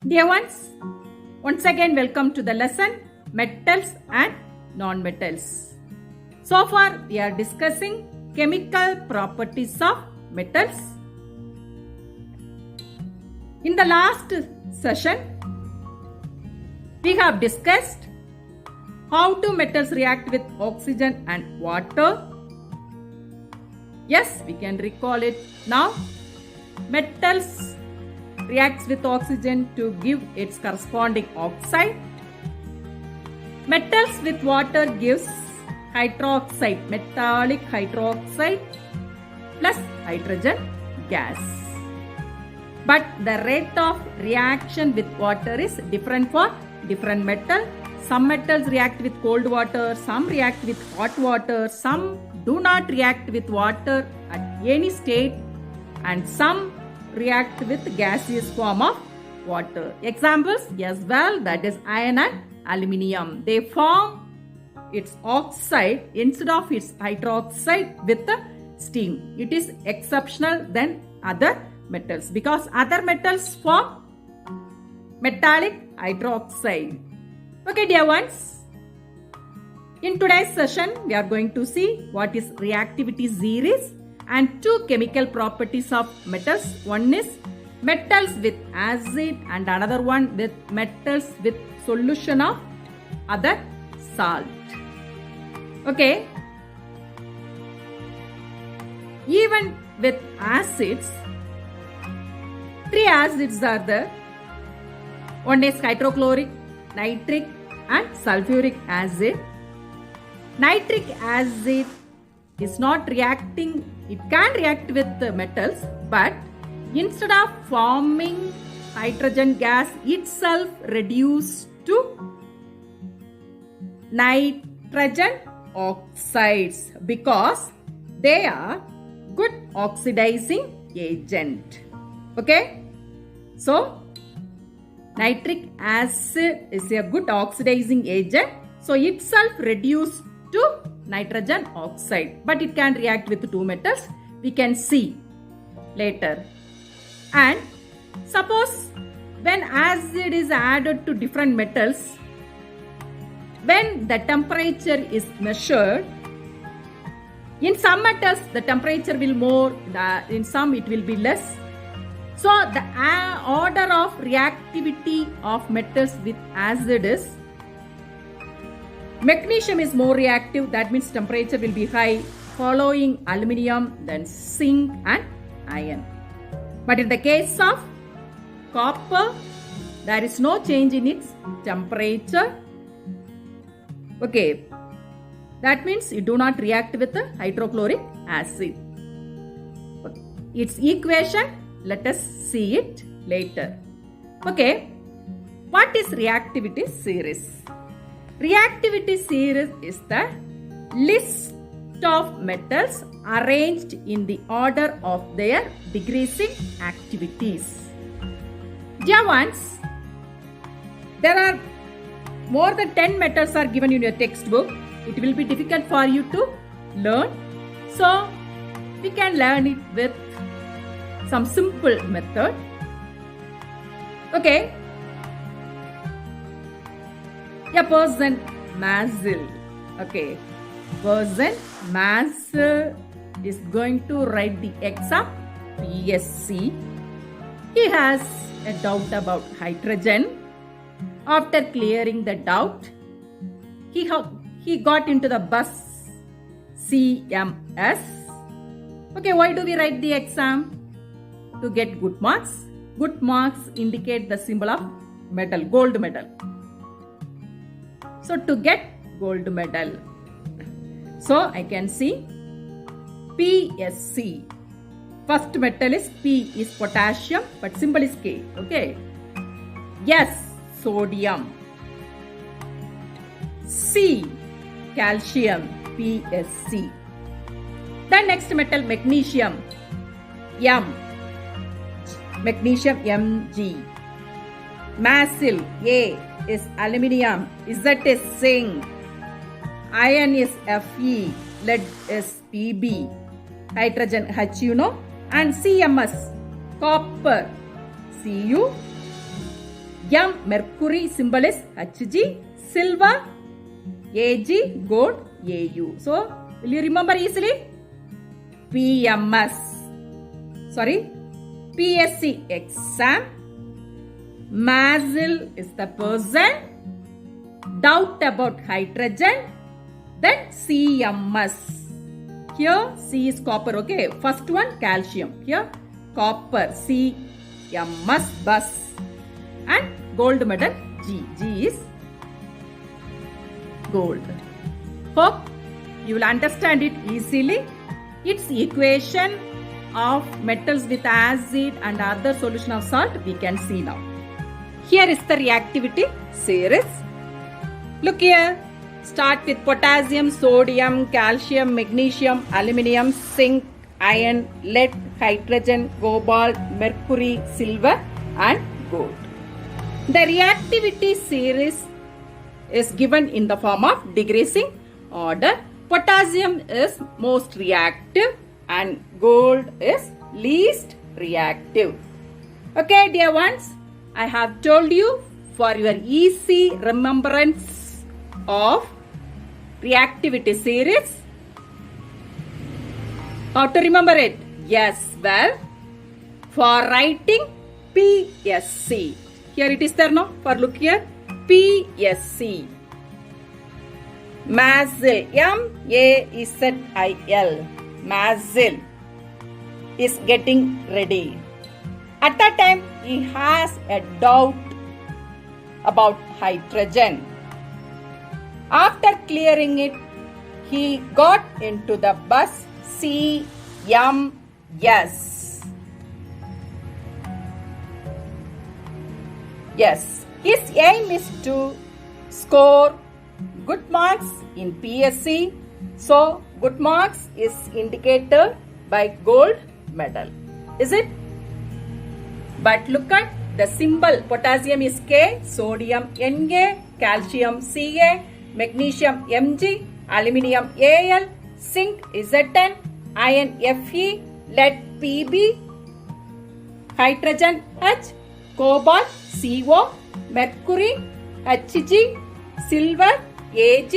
Dear ones, once again welcome to the lesson Metals and Non-Metals. So far we are discussing chemical properties of metals. In the last session, we have discussed how do metals react with oxygen and water. Yes, we can recall it now. Metals reacts with oxygen to give its corresponding oxide. Metals with water gives hydroxide, metallic hydroxide plus hydrogen gas. But the rate of reaction with water is different for different metal. Some metals react with cold water, some react with hot water, some do not react with water at any state, and some react with gaseous form of water. Examples as well, that is iron and aluminium. They form its oxide instead of its hydroxide with the steam. It is exceptional than other metals because other metals form metallic hydroxide. Okay, dear ones. In today's session, we are going to see what is reactivity series and two chemical properties of metals. One is metals with acid and another one with metals with solution of other salt. Okay. Even with acids, three acids are there. One is hydrochloric, nitric and sulfuric acid. Nitric acid is not reacting, it can react with the metals, but instead of forming hydrogen gas itself reduced to nitrogen oxides because they are good oxidizing agent. Okay, so nitric acid is a good oxidizing agent, so itself reduced to nitrogen oxide, but it can react with two metals. We can see later. And suppose when acid is added to different metals, when the temperature is measured, in some metals the temperature will more, in some it will be less. So the order of reactivity of metals with acid is magnesium is more reactive, that means temperature will be high, following aluminium, then zinc and iron. But in the case of copper, there is no change in its temperature. Okay, that means you do not react with the hydrochloric acid. Its equation, let us see it later. Okay, what is reactivity series? Reactivity series is the list of metals arranged in the order of their decreasing activities. Dear ones, there are more than 10 metals are given in your textbook. It will be difficult for you to learn. So, we can learn it with some simple method. Okay. A person Mazel. Okay. Person Mazel is going to write the exam PSC. He has a doubt about hydrogen. After clearing the doubt, he got into the bus CMS. Okay, why do we write the exam? To get good marks. Good marks indicate the symbol of medal, gold medal. So to get gold medal, so I can see PSC. First metal is P is potassium, but symbol is K. Okay. S, sodium. C, calcium, PSC. The next metal, magnesium, M, magnesium Mg. Masil, A is aluminium, Z is zinc, iron is Fe, lead is Pb, hydrogen H, you know, and CMS, copper, Cu, M, mercury, symbol is Hg. Silver, Ag, gold, Au. So, will you remember easily? PMS. Sorry, PSC exam. Mazel is the person. Doubt about hydrogen. Then CMS. Here C is copper, okay. First one calcium. Here copper, CMS bus. And gold medal G. G is gold. Hope you will understand it easily. Its equation of metals with acid and other solution of salt we can see now. Here is the reactivity series. Look here. Start with potassium, sodium, calcium, magnesium, aluminium, zinc, iron, lead, hydrogen, cobalt, mercury, silver and gold. The reactivity series is given in the form of decreasing order. Potassium is most reactive and gold is least reactive. Okay, dear ones, I have told you for your easy remembrance of reactivity series. How to remember it? Yes, well, for writing PSC. Here it is there now. For look here, PSC. Mazel, M-A-Z-I-L. Mazel is getting ready. At that time, he has a doubt about hydrogen. After clearing it, he got into the bus CMS. Yes, his aim is to score good marks in PSC. So, good marks is indicated by gold medal. Is it? But look at the symbol. Potassium is K, sodium Na, calcium Ca, magnesium Mg, aluminium Al, zinc Zn, iron Fe, lead Pb, hydrogen H, cobalt CO, mercury Hg, silver Ag,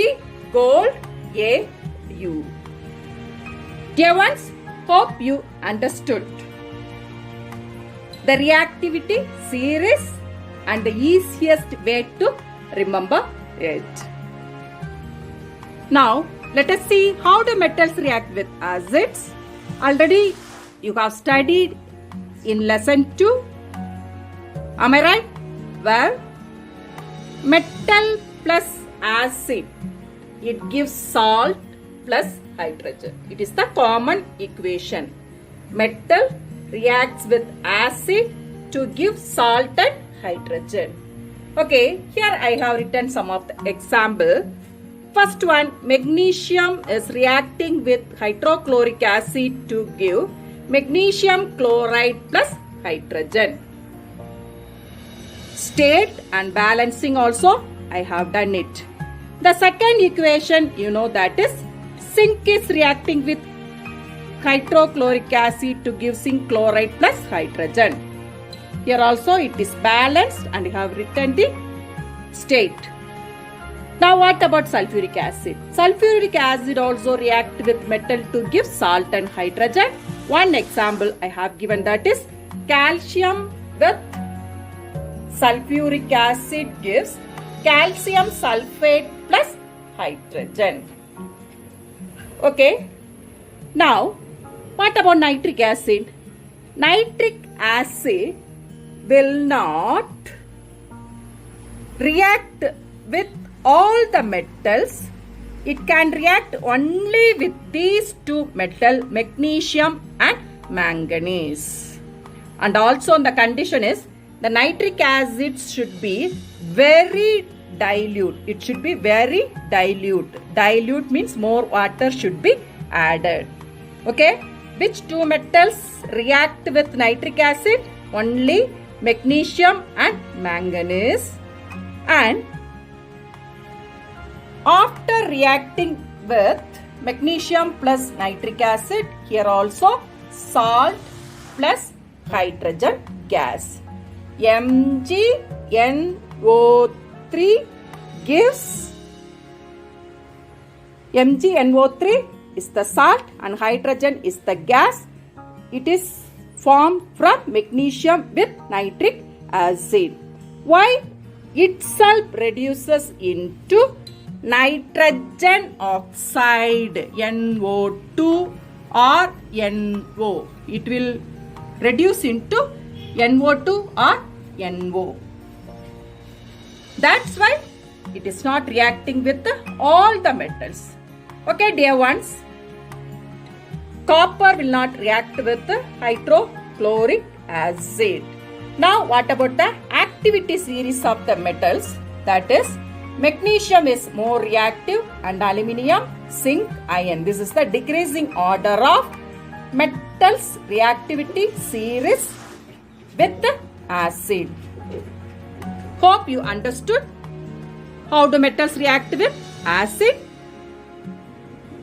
gold Au. Dear ones, hope you understood the reactivity series and the easiest way to remember it. Now, let us see how the metals react with acids. Already you have studied in lesson 2. Am I right? Well, metal plus acid, it gives salt plus hydrogen. It is the common equation. Metal reacts with acid to give salt and hydrogen. Okay, here I have written some of the example. First one, magnesium is reacting with hydrochloric acid to give magnesium chloride plus hydrogen. State and balancing also I have done it. The second equation, you know, that is zinc is reacting with hydrochloric acid to give zinc chloride plus hydrogen. Here also it is balanced and I have written the state. Now what about sulfuric acid? Sulfuric acid also react with metal to give salt and hydrogen. One example I have given, that is calcium with sulfuric acid gives calcium sulfate plus hydrogen. Okay. Now, what about nitric acid? Nitric acid will not react with all the metals. It can react only with these two metals, magnesium and manganese. And also the condition is the nitric acid should be very dilute. It should be very dilute. Dilute means more water should be added. Okay. Which two metals react with nitric acid? Only magnesium and manganese. And after reacting with magnesium plus nitric acid, here also salt plus hydrogen gas. Mg MgNO3 gives MgNO3 is the salt and hydrogen is the gas. It is formed from magnesium with nitric acid. Why? Itself reduces into nitrogen oxide NO2 or NO. It will reduce into NO2 or NO. That's why it is not reacting with all the metals. Okay, dear ones. Copper will not react with hydrochloric acid. Now, what about the activity series of the metals? That is, magnesium is more reactive and aluminium, zinc, iron. This is the decreasing order of metals reactivity series with acid. Hope you understood how do metals react with acid.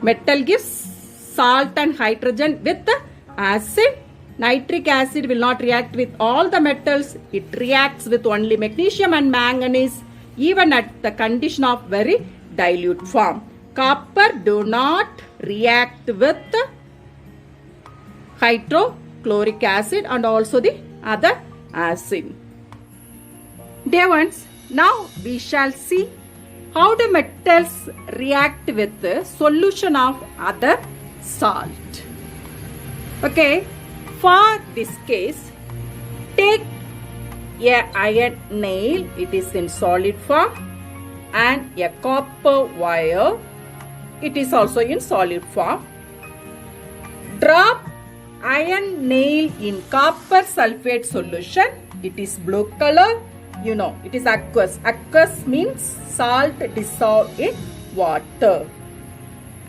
Metal gives salt and hydrogen with acid. Nitric acid will not react with all the metals. It reacts with only magnesium and manganese, even at the condition of very dilute form. Copper do not react with hydrochloric acid and also the other acid. Dear ones, now we shall see how do metals react with the solution of other salt. Okay, for this case, take a iron nail, it is in solid form, and a copper wire, it is also in solid form. Drop iron nail in copper sulfate solution, it is blue color. You know, it is aqueous. Aqueous means salt dissolved in water.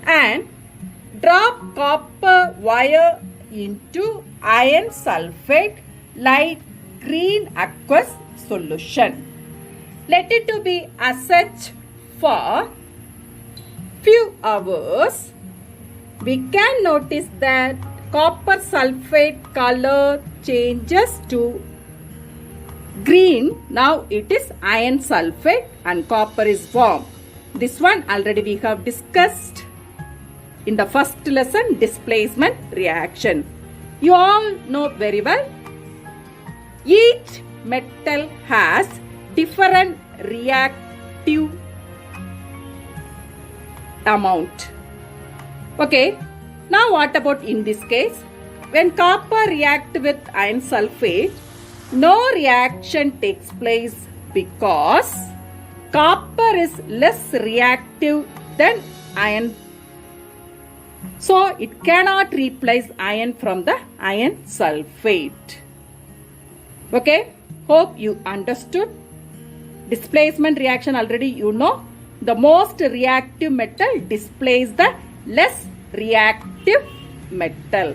And drop copper wire into iron sulfate light green aqueous solution. Let it to be as such for few hours. We can notice that copper sulfate color changes to green. Now it is iron sulfate and copper is formed. This one already we have discussed in the first lesson, displacement reaction. You all know very well. Each metal has different reactive amount. Okay. Now what about in this case? When copper reacts with iron sulfate, no reaction takes place because copper is less reactive than iron. So it cannot replace iron from the iron sulfate. Okay, hope you understood. Displacement reaction already you know. The most reactive metal displaces the less reactive metal.